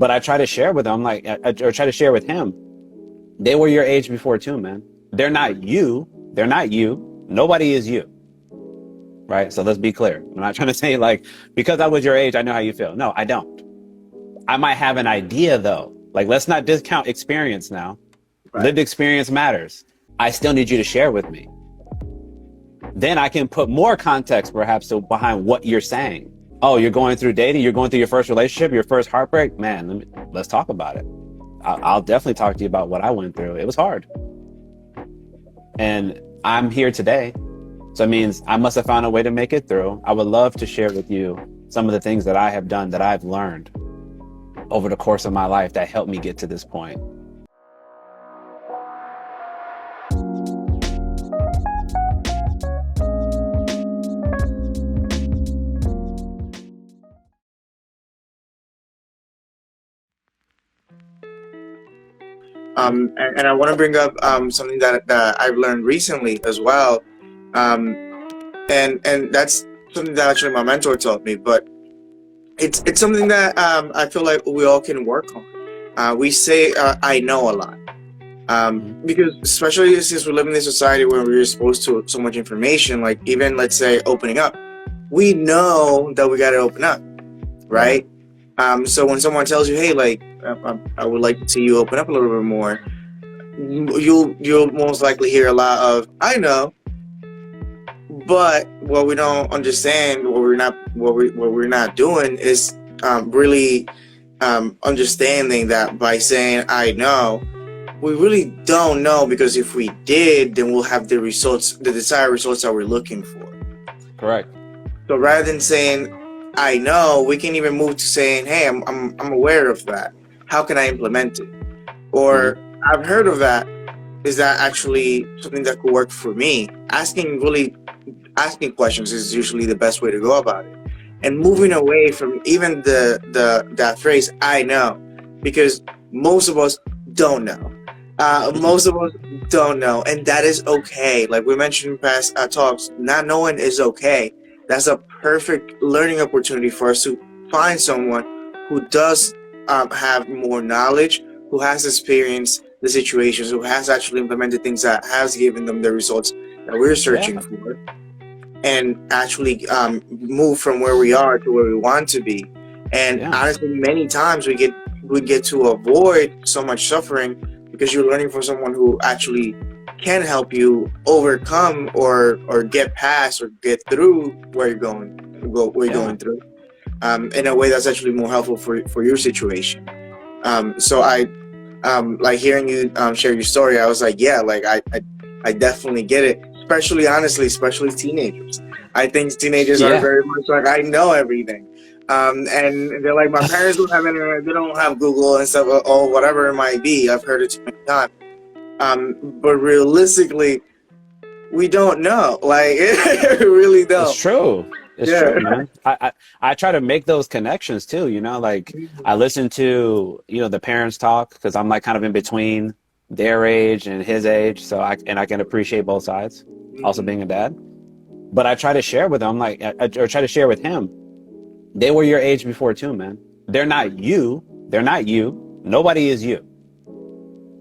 But I try to share with them, like, or try to share with him. They were your age before too, man. They're not you. They're not you. Nobody is you. Right? So let's be clear. I'm not trying to say like, because I was your age, I know how you feel. No, I don't. I might have an idea though. Like, let's not discount experience now. Right. Lived experience matters. I still need you to share with me. Then I can put more context perhaps behind what you're saying. Oh, you're going through dating, you're going through your first relationship, your first heartbreak. Man, let's talk about it. I'll definitely talk to you about what I went through. It was hard. And I'm here today. So it means I must have found a way to make it through. I would love to share with you some of the things that I have done, that I've learned over the course of my life that helped me get to this point. And I want to bring up something that I've learned recently as well, and that's something that actually my mentor taught me. But it's something that I feel like we all can work on. We say I know a lot, because especially since we live in this society where we're exposed to so much information, like even let's say opening up, we know that we got to open up, right? So when someone tells you, hey, like, I would like to see you open up a little bit more, you'll most likely hear a lot of, I know, but what we don't understand, what we're not doing is really understanding that by saying I know, we really don't know, because if we did, then we'll have the results, the desired results that we're looking for. Correct. So rather than saying I know, we can even move to saying, hey, I'm aware of that. How can I implement it? Or I've heard of that. Is that actually something that could work for me? Asking questions is usually the best way to go about it. And moving away from even that phrase, I know, because most of us don't know. Most of us don't know, and that is okay. Like we mentioned in past talks, not knowing is okay. That's a perfect learning opportunity for us to find someone who does have more knowledge, who has experienced the situations, who has actually implemented things that has given them the results that we're searching for, and actually move from where we are to where we want to be. And honestly, many times we get to avoid so much suffering because you're learning from someone who actually can help you overcome or get past or get through where you're going through, in a way that's actually more helpful for your situation. So I like hearing you share your story. I was like, yeah, like I definitely get it. Especially teenagers. I think teenagers are very much like, I know everything. And they're like, my parents don't have internet, they don't have Google and stuff, or whatever it might be. I've heard it too many times. But realistically, we don't know. Like, we really don't. It's true. It's true, man. I try to make those connections too, you know, like I listen to, the parents talk, because I'm like kind of in between their age and his age. So I can appreciate both sides, also being a dad. But I try to share with them, or try to share with him. They were your age before too, man. They're not you. They're not you. Nobody is you.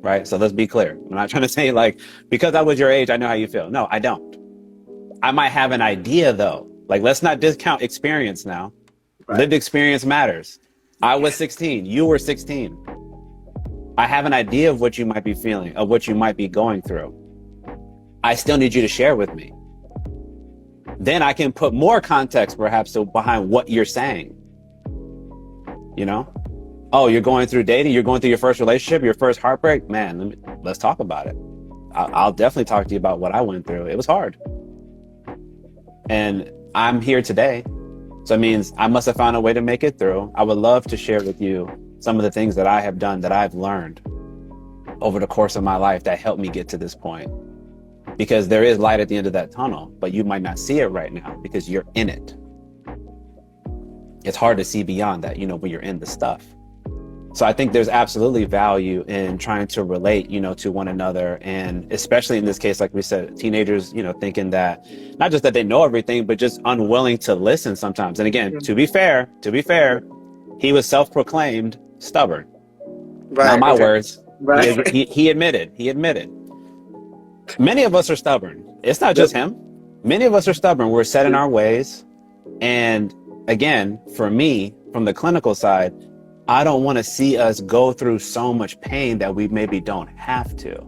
Right? So let's be clear. I'm not trying to say like, because I was your age, I know how you feel. No, I don't. I might have an idea though. Like, let's not discount experience now. Right. Lived experience matters. I was 16. You were 16. I have an idea of what you might be feeling, of what you might be going through. I still need you to share with me. Then I can put more context perhaps behind what you're saying. Oh, you're going through dating, you're going through your first relationship, your first heartbreak. Man, let's talk about it. I'll definitely talk to you about what I went through. It was hard. And I'm here today. So it means I must have found a way to make it through. I would love to share with you some of the things that I have done, that I've learned over the course of my life that helped me get to this point. Because there is light at the end of that tunnel, but you might not see it right now because you're in it. It's hard to see beyond that, when you're in the stuff. So I think there's absolutely value in trying to relate, to one another. And especially in this case, like we said, teenagers, thinking that not just that they know everything, but just unwilling to listen sometimes. And again, to be fair, he was self-proclaimed stubborn. Right. Not my okay. words. Right. He admitted. Many of us are stubborn. It's not just him. Many of us are stubborn. We're set in our ways. And again, for me, from the clinical side, I don't want to see us go through so much pain that we maybe don't have to.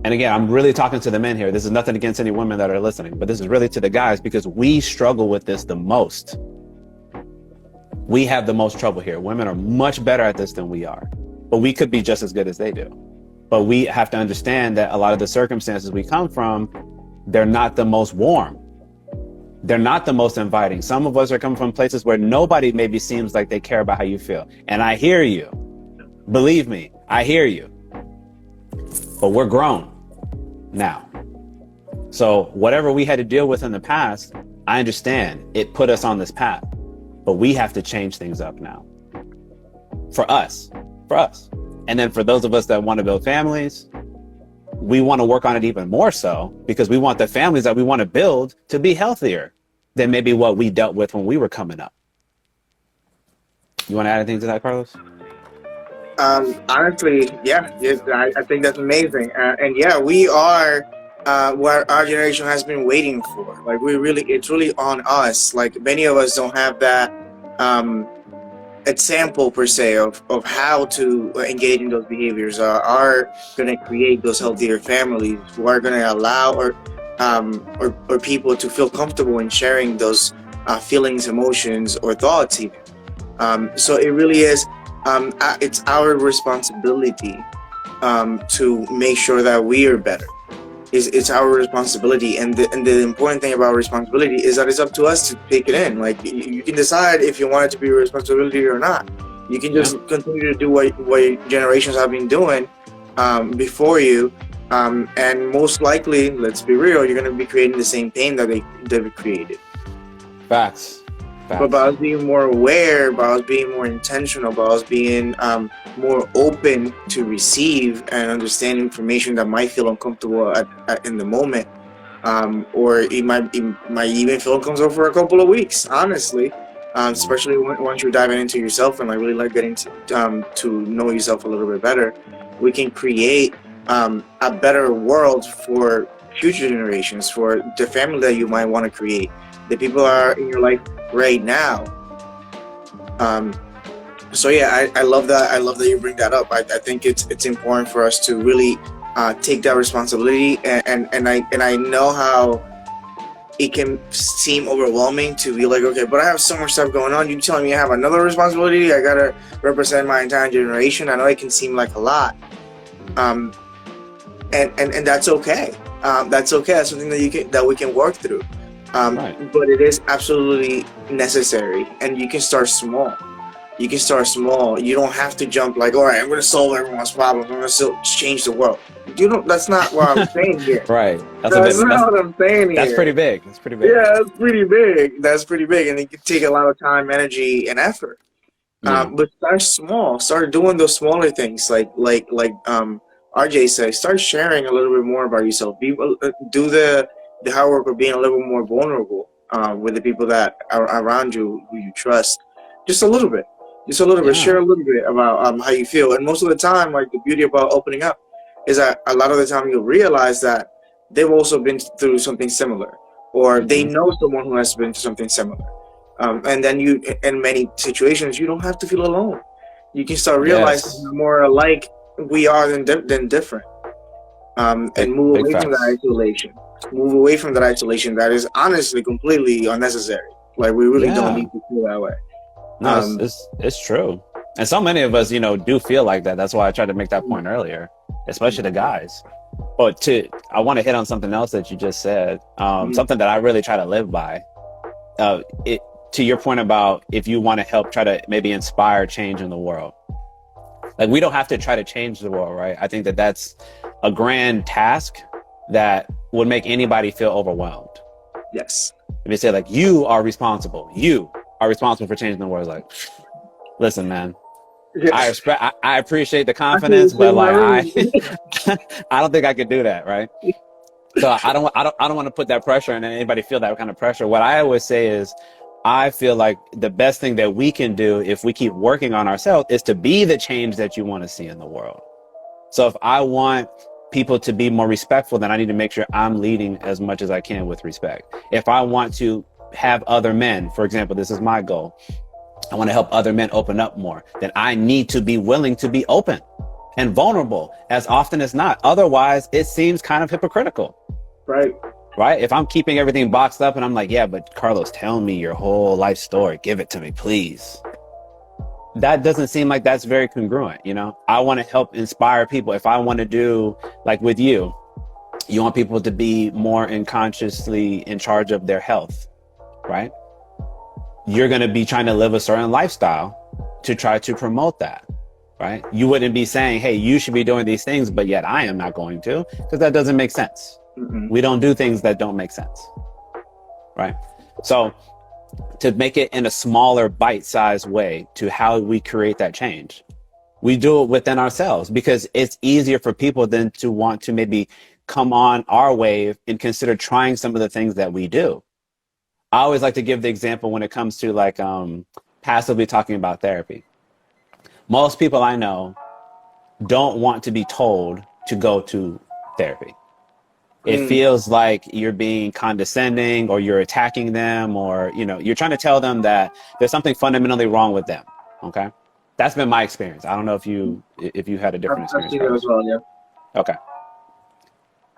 And again, I'm really talking to the men here. This is nothing against any women that are listening, but this is really to the guys, because we struggle with this the most. We have the most trouble here. Women are much better at this than we are, but we could be just as good as they do. But we have to understand that a lot of the circumstances we come from, they're not the most warm. They're not the most inviting. Some of us are coming from places where nobody maybe seems like they care about how you feel. And I hear you. Believe me, I hear you. But we're grown now. So whatever we had to deal with in the past, I understand it put us on this path. But we have to change things up now. For us. And then for those of us that want to build families, we want to work on it even more so, because we want the families that we want to build to be healthier than maybe what we dealt with when we were coming up. You want to add anything to that, Carlos? Honestly, yeah, I think that's amazing. And yeah, we are what our generation has been waiting for. Like it's really on us. Like many of us don't have that example per se of how to engage in those behaviors, are going to create those healthier families, who are going to allow or people to feel comfortable in sharing those feelings, emotions, or thoughts even. So it really is, it's our responsibility to make sure that we are better. It's our responsibility, and the important thing about responsibility is that it's up to us to take it in. Like you can decide if you want it to be a responsibility or not. You can just continue to do what generations have been doing before you, and most likely, let's be real, you're going to be creating the same pain that they created. Facts. But by us being more aware, by us being more intentional, by us being more open to receive and understand information that might feel uncomfortable in the moment, or it might even feel uncomfortable for a couple of weeks, honestly, especially once you're diving into yourself and like really like getting to know yourself a little bit better, we can create a better world for future generations, for the family that you might want to create, the people that are in your life right now. So yeah, I love that. I love that you bring that up. I think it's important for us to really take that responsibility, and I know how it can seem overwhelming to be like, okay, but I have so much stuff going on. You telling me I have another responsibility? I gotta represent my entire generation. I know it can seem like a lot, and that's okay. That's okay. That's something that we can work through. Right. But it is absolutely necessary, and you can start small. You don't have to jump like, all right, I'm going to solve everyone's problems. I'm going to still change the world. That's not what I'm saying here. Right. That's not what I'm saying here. That's pretty big. Yeah, that's pretty big. And it can take a lot of time, energy, and effort. But start small. Start doing those smaller things, like RJ says. Start sharing a little bit more about yourself. Do the hard work of being a little more vulnerable with the people that are around you, who you trust. Just a little bit. Share a little bit about how you feel. And most of the time, like, the beauty about opening up is that a lot of the time you'll realize that they've also been through something similar, or they know someone who has been through something similar. And then in many situations, you don't have to feel alone. You can start realizing more alike we are than different. And move away from that isolation. Move away from that isolation that is honestly completely unnecessary. Like, we really don't need to feel that way. No, it's true. And so many of us, do feel like that. That's why I tried to make that point earlier, especially the guys. But I want to hit on something else that you just said, something that I really try to live by. To your point about if you want to help try to maybe inspire change in the world. Like, we don't have to try to change the world, right? I think that that's a grand task that would make anybody feel overwhelmed. Yes. If you say, like, you are responsible for changing the world. Like, listen, man, I appreciate the confidence, but like, I don't think I could do that, right? So I don't want to put that pressure and anybody feel that kind of pressure. What I always say is, I feel like the best thing that we can do if we keep working on ourselves is to be the change that you want to see in the world. So if I want people to be more respectful, then I need to make sure I'm leading as much as I can with respect. If I want to have other men, for example, this is my goal, I want to help other men open up more, then I need to be willing to be open and vulnerable as often as not. Otherwise, it seems kind of hypocritical. Right? If I'm keeping everything boxed up and I'm like, yeah, but Carlos, tell me your whole life story. Give it to me, please. That doesn't seem like that's very congruent, you know? I want to help inspire people. If I want to do, like with you want people to be more consciously in charge of their health, right? You're going to be trying to live a certain lifestyle to try to promote that, right? You wouldn't be saying, hey, you should be doing these things, but yet I am not going to, because that doesn't make sense. Mm-hmm. We don't do things that don't make sense, right? So to make it in a smaller bite-sized way to how we create that change, we do it within ourselves, because it's easier for people than to want to maybe come on our wave and consider trying some of the things that we do. I always like to give the example when it comes to like passively talking about therapy. Most people I know don't want to be told to go to therapy. It feels like you're being condescending, or you're attacking them, or, you know, you're trying to tell them that there's something fundamentally wrong with them. Okay. That's been my experience. I don't know if you had a different experience. As well, yeah. Okay.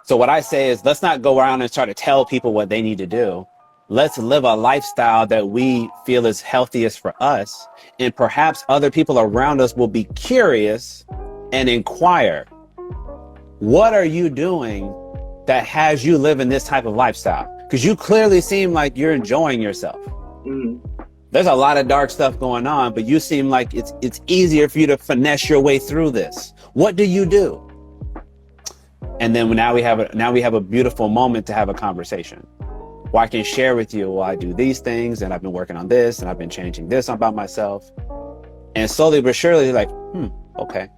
So what I say is, let's not go around and try to tell people what they need to do. Let's live a lifestyle that we feel is healthiest for us. And perhaps other people around us will be curious and inquire, what are you doing that has you living this type of lifestyle? Because you clearly seem like you're enjoying yourself. There's a lot of dark stuff going on, but you seem like it's easier for you to finesse your way through this. What do you do? And then now we have a beautiful moment to have a conversation where I can share with you, well, I do these things, and I've been working on this, and I've been changing this about myself. And slowly but surely, like, okay,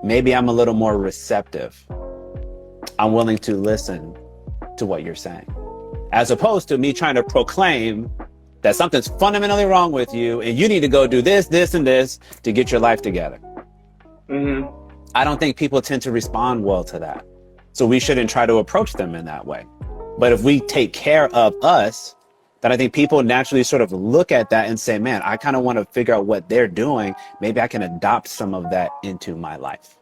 maybe I'm a little more receptive. I'm willing to listen to what you're saying, as opposed to me trying to proclaim that something's fundamentally wrong with you and you need to go do this, this, and this to get your life together. I don't think people tend to respond well to that. So we shouldn't try to approach them in that way. But if we take care of us, then I think people naturally sort of look at that and say, man, I kind of want to figure out what they're doing. Maybe I can adopt some of that into my life.